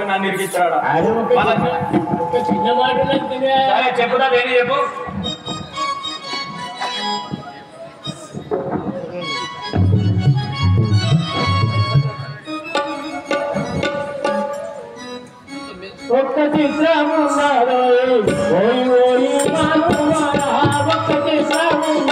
నన్ను ఇరికిచ్చాడు. చిన్న మాటలు చెప్పుదా వేరే చెప్పు. ఒక్క చిత్రము ఒక్క చిత్రము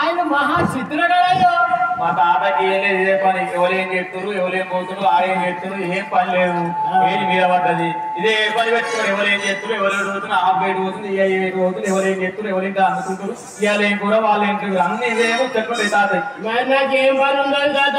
ఆయన మహా చిత్రకళయ్యో. మా తాతకి ఏం లేదు, ఇదే పని. ఎవరేం చేస్తున్నారు, ఎవరేం పోతున్నారు, ఆరేం చేస్తున్నారు, ఏం పని లేదు. ఏది మీద పడ్డది ఇదే పని పెట్టుకోరు. ఎవరేం చేస్తున్నారు, ఎవరేం పోతున్నారు, ఆ బయట పోతుంది, ఇక ఏ పోతుంది, ఎవరేం చేస్తున్నారు, ఎవరింటి అనుకుంటారు, ఇవాళ ఏం కూడా వాళ్ళు ఏం అన్ని ఇదేమో చెప్పండి తాత. మరి నాకేం పని ఉండదు తాత,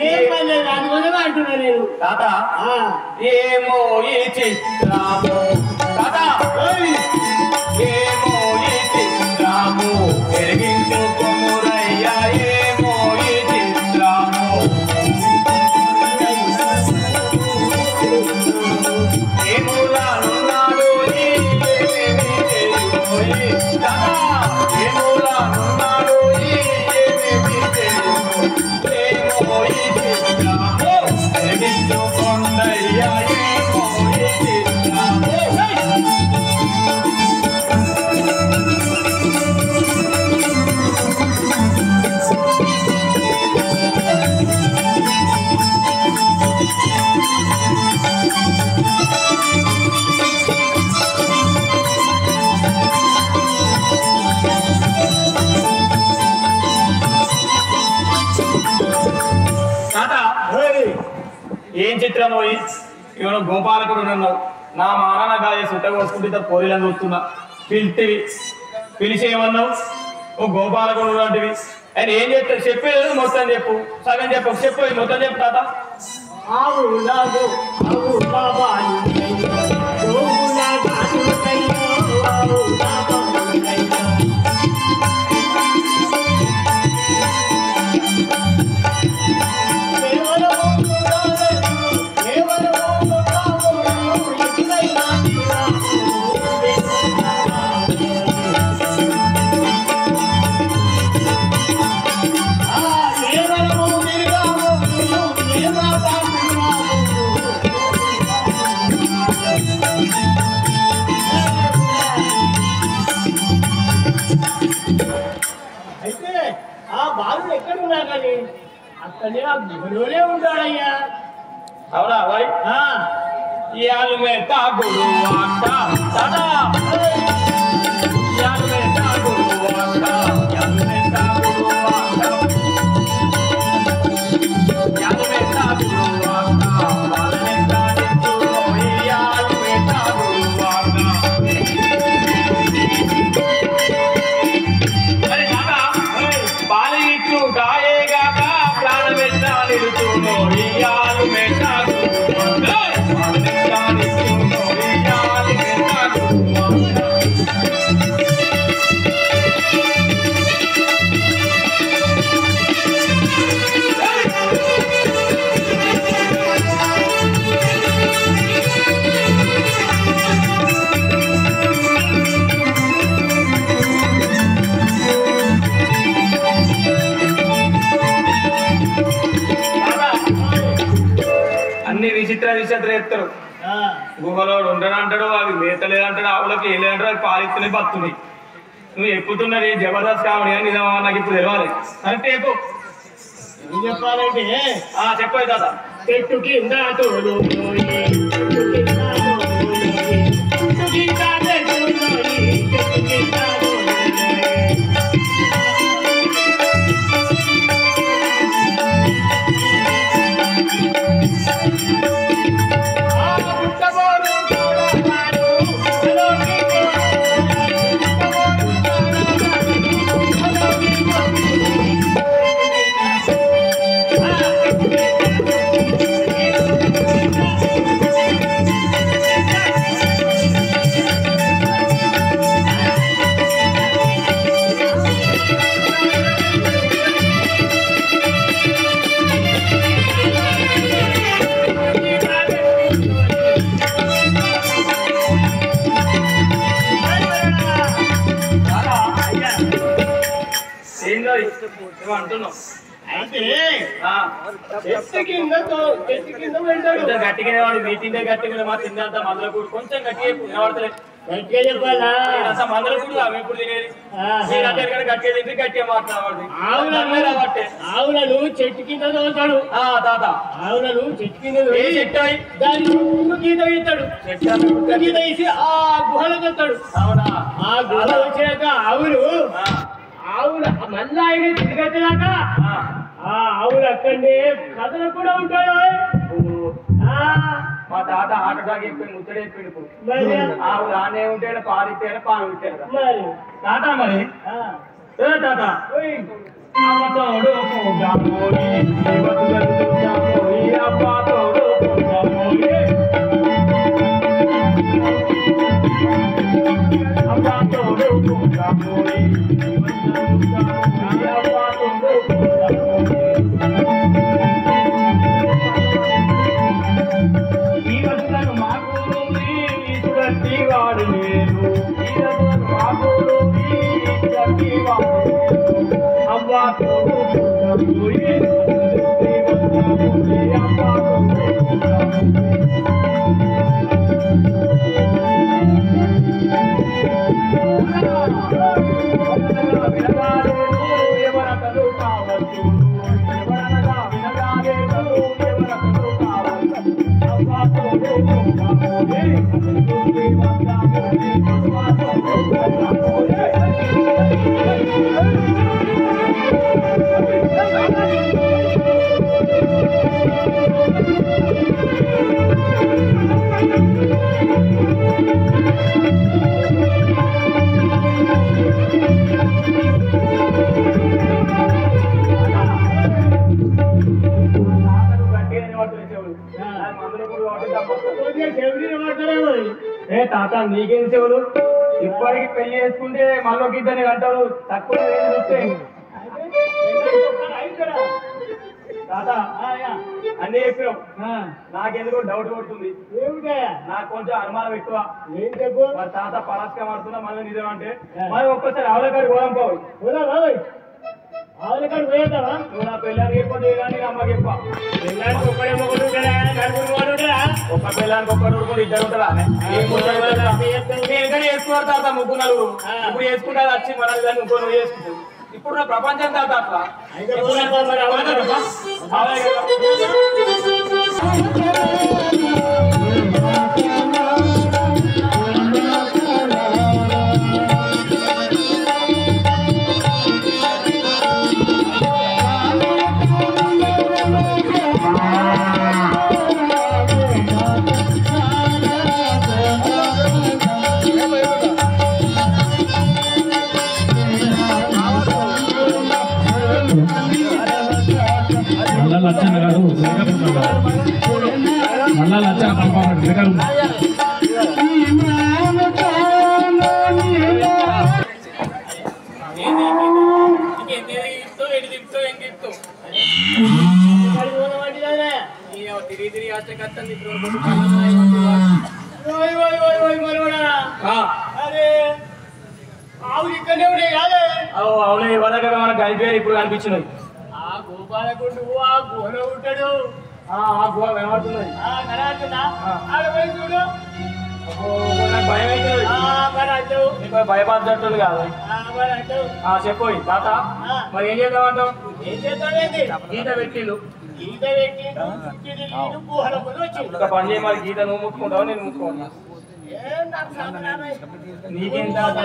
ఏం పని లేదు అనుకునే అంటున్నా నేను. తాత ఏమో ఈ చిత్రము, తాత ఏమో ఈ చిత్రము ఎరిగించుకుమురయ్యా, ఏమో ఈ చిత్రము ఏములానున్నాడు ఏమేమి చేయునోయి, ఏములానున్నాడు ఏమేమి చేయునోయి, ఏమో ఈ చిత్రము ఎరిగించుకొండయ్యా, ఏమో ఈ చిత్రము. ఏం చిత్రమో ఇవన్న గోపాలకుడు ఉన్నావు. నా మానన గాయ సుట్ట కోసుకుంటే పోలీలను చూస్తున్నా. పిలిచి ఏమన్నావు, ఓ గోపాలకుడు లాంటివి ఆయన ఏం చెప్తావు చెప్పేది మొత్తం చెప్పు. సగం చెప్పు, చెప్పు మొత్తం చెప్పు తాత. అయితే ఆ బాలుడు ఎక్కడున్నా కానీ అక్కడే ఆ గుహలోనే ఉంటాడయ్యా. అవునా భాయ్? ఇయాలు మే తాగుడు వాట సదా, ఇయాలు మే తాగుడు వాట, ఇయాలు మే తాగుడు వాట, ఇయాలు మే తాగుడు వాట, బాలనే తాడించు ఇయాలు మే తాగుడు వాట. అరే నాగా బాలి ఇచ్చు గాయేగాక ప్రాణమెట్ట నిలుచునో ఇయాలు మే తాగుడు వాట, బాలనే తాడించు ఇయాలు మే తాగుడు వాట. చెత్ర ఎత్తారు గుహలో ఉండడంటాడు అవి మేతలేదంటాడు ఆవులకి ఏలేదంటాడు అవి పాలిస్తున్నాయి బతున్నాయి నువ్వు ఎక్కుతున్నది జబర్దస్త్ కామెడీ అని నిజమా నాకు ఇప్పుడు తెలియాలి కరెక్ట్ చెప్పు ఏం చెప్పాలంటే చెప్పాయి తాత చెట్టు కింద తోడు అంటున్నావు అయితే చెట్టు కింద వెళ్తాడు గట్టిగా వాడు మీ తింటే గట్టిగా మా తిందంత మందుల కూడా కొంచెం గట్టిగా వినబడతలేదు గట్టిగా చెప్పాలా మందుల కూడా అవి ఎప్పుడు తినేది గట్టిగా తింటే గట్టిగా మాట్లాడబడి ఆవులను చెట్టు కింద తోలుతాడు తాత ఆవులను చెట్టు కింద చెట్టు దాని గీత ఇస్తాడు గీత వేసి ఆ గుహలో చెప్తాడు అవునా ఆ గుహ వచ్చినాక ఆవులు మళ్ళా ఆయన తిరిగొచ్చాక ఆ ఆవులు అక్కడనే కథలు కూడా ఉంటాయి మా తాత హార్ట్ అటాక్ అయిపోయి ముచ్చడి అయిపోయింది ఆవులు ఆనే ఉంటాడు పాలిచ్చాడు పాలు ఉంటాడు మరి తాత మరి తాత అమ్మతోడు అబ్బాతోడు వాడు లేదు అవ్వా ఎవరకలు కావచ్చు ఎవరనగా వినగాలేదు ఎవరకలు కావచ్చు అవ్వాతో తాత నీకేం చెవులు ఇప్పటికి పెళ్లి చేసుకుంటే మళ్ళీ ఇద్దరిని అంటారు తక్కువ చూస్తే తాత అన్నీ చెప్పావు నాకెందుకు డౌట్ పడుతుంది నాకు కొంచెం అనుమానం ఎక్కువ ఏం చెప్పు మరి తాత పరాస్గా మారుతున్నా మనం నిజం అంటే మరి ఒక్కసారి ఆవులకాడి పోదాం పోయి ఆవులకాడు పోయేద్దావా నువ్వు నా పెళ్ళానికి చెప్పదు కానీ అమ్మకి చెప్ప పెళ్ళానికి ఒక్కడే మొగుడు ఒక్క పిల్లానికి ఒక్కడు కూడా ఇద్దరు ఉంటారా నేను వేసుకున్నారు తాత ముగ్గురు నలుగురు ఇప్పుడు వేసుకుంటారు వచ్చి మన ఇంకో నువ్వు చేసుకుంటావు ఇప్పుడు నా ప్రపంచం తాత అట్లా లచ్చన గారు మళ్ళా లచ్చన పంపాడు తిరిగి అదే ఆవులు ఇక్కడనే ఉన్నాయి కాదే అవును వరక మనకు కలిపేరు ఇప్పుడు కనిపించినది ఆ గోపాలకుండు ఆ గుహలో ఉంటాడు గోవా కనబడుతున్నది. కనబడుతుందా? ఆడ పోయి చూడు. నాకు భయం అవుతుంది. మరి అంటూ. నీకు భయపడ్డట్టు కాదు. మరి అంటూ. చెప్పు తాత, మరి ఏం చేద్దామంటావు? ఏం చేస్తాడేంటి? గీత పెట్టిండు. గీత పెట్టి నీళ్ళు గుహల ముందు వచ్చిండు. ఒక పని చేయ, మరి గీత నువ్వు ముట్టుకుంటావు, నేను ముట్టుకుంటున్నా. ఏం నాకు సంబంధం లేదు. నీకేం తాత?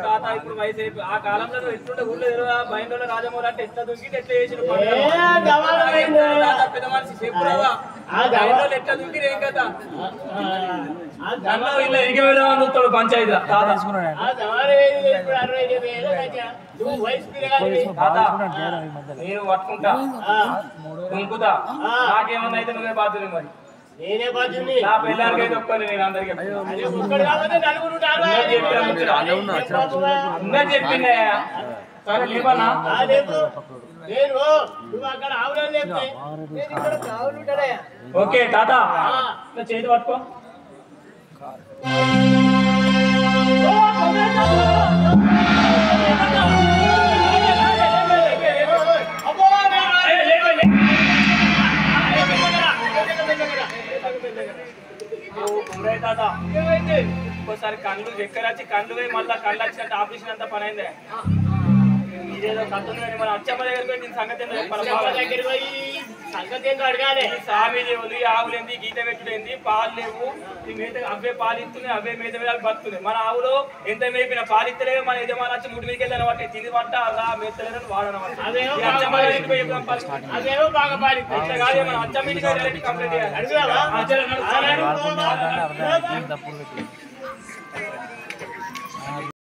తాత ఇప్పుడు వయసు అయిపోయి ఆ కాలంలో నువ్వు ఎట్లుంటే ఊళ్ళో బయట రాజమౌళి అంటే ఎట్లా దొంగితే ఎట్లా చేసిన పెద్ద మనిషి చెప్పురావా ఎట్లా దొంగిరు ఏం కదా ఇలా ఎరిగేయడం చూస్తాడు పంచాయతీ తాత. తాత నేను పట్టుకుంటా దుంకుతా, నాకేమన్నా అయితే నువ్వే బాధ్యులు. మరి నేనే బాధ్యుని. నా పిల్లలకి అయితే ఒక్కని నేను అందరికి చెప్పిందే. సరే లేవన్నా? నేను నువ్వు అక్కడ ఆవులని చెప్తే నేను ఇక్కడ ఆవులు ఉంటానయ్యా. ఓకే తాత, చేతి పట్టుకో. ఒక్కోసారి కళ్ళు చక్కెర వచ్చి కళ్ళు పోయి మళ్ళీ కళ్ళు వచ్చినట్టు ఆపరేషన్ అంతా పని అయిందే. ఇదేదో కథలు మన అచ్చమ్మ దగ్గర పోయి దీని సంగతి దగ్గర పోయి సంగతి ఏంటో అడగాలి. సామి దేవులు ఆవులేంది, గీత పెట్టుడేంది, పాలు లేవు, ఈ మేత అవే పాలు ఇస్తున్నాయి, అవే మేత మీద బతున్నాయి. మన ఆవులో ఎంత మేపిన పాలు ఇస్తలేవు, మన యజమాని వచ్చి ముడి మీకు వెళ్ళిన వాటి తిని పట్ట అలా మేతలేదని వాడనమాట. అదేమో బాగా పాలి ఇట్లా కాదు, మన అచ్చమ్మ ఇంటికి కంప్లీట్ చేయాలి. అడుగుదావా?